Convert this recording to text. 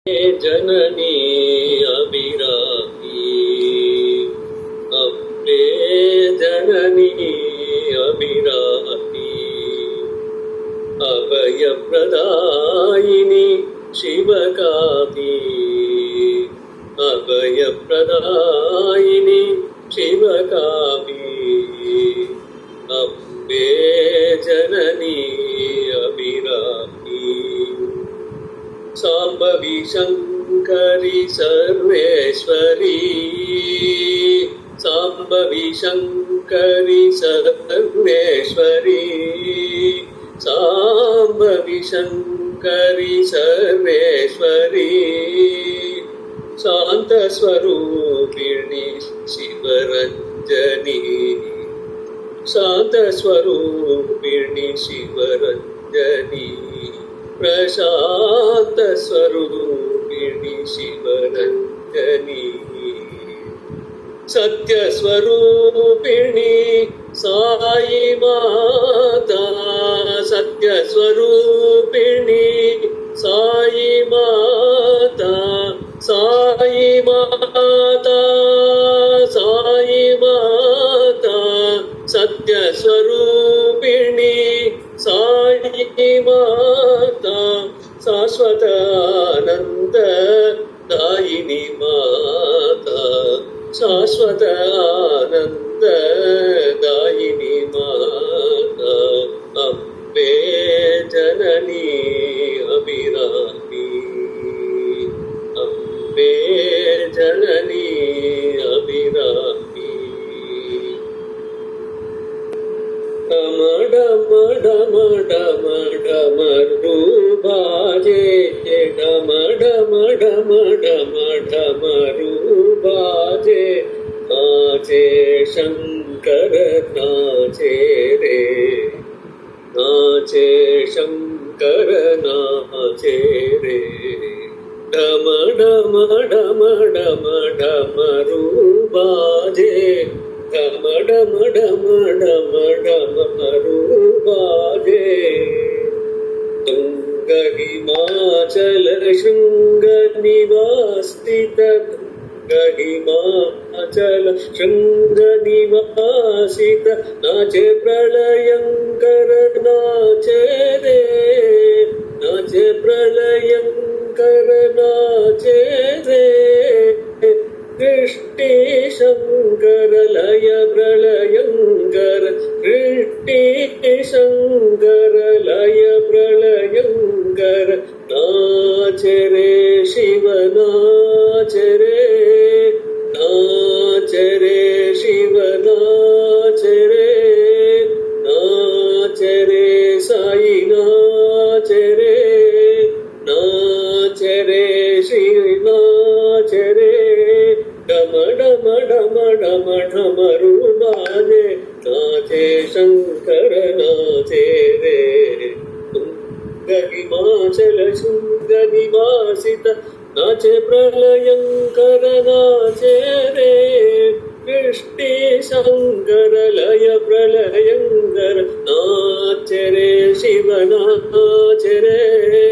जननी अभिरामी अम्बे जननी अभिरामी अभयप्रदायिनी शिवकामी अभयप्रदायिनी शिवकामी अम्बे जननी अभिरामी साम्बवी शङ्करी सर्वेश्वरी साम्बवी शङ्करी सर्वेश्वरी साम्बवी शङ्करी सर्वेश्वरी शान्तस्वरूपिणी शिवरञ्जनी शान्तस्वरूपिणी शिवरञ्जनी प्रशान्तस्वरूपिणी शिवरञ्जनी सत्यस्वरूपिणी साई माता सत्यस्वरूपिणी साई माता साई माता साई माता सत्यस्वरूपिणी साई माता शाश्वतानन्ददायिनी माता शाश्वतानन्ददायिनी माता अम्बे जननी अभिरामी अम्बे जननी अभिरामी डम डम डम डम डमरू बाजे डम डम डम डम डमरू बाजे नाचे शंकर नाचे रे नाचे शंकर नाचे रे डम डम डम डम डमरू बाजे डम डम डम डम डमरू बाजे तुंग हिमाचल शृंग निवासित हिमाचल शृंग निवासित नाचे प्रलयंकर नाचे रे नाचे प्रलयंकर नाचे रे दृष्टि शंकर लय प्रलयंकर दृष्टि शंकर लय प्रलयंकर नाच रे शिव नाच रे नाच रे शिव नाच रे नाच रे साई नाच रे नाच रे शिव नाच रे डम डम डम डम डमरू बाजे नाचे शंकर नाचे रे तुंग हिमाचल शृंग निवासित नाचे प्रलयंकर नाचे रे दृष्टि शंकर लय प्रलयंकर नाच रे शिव नाच रे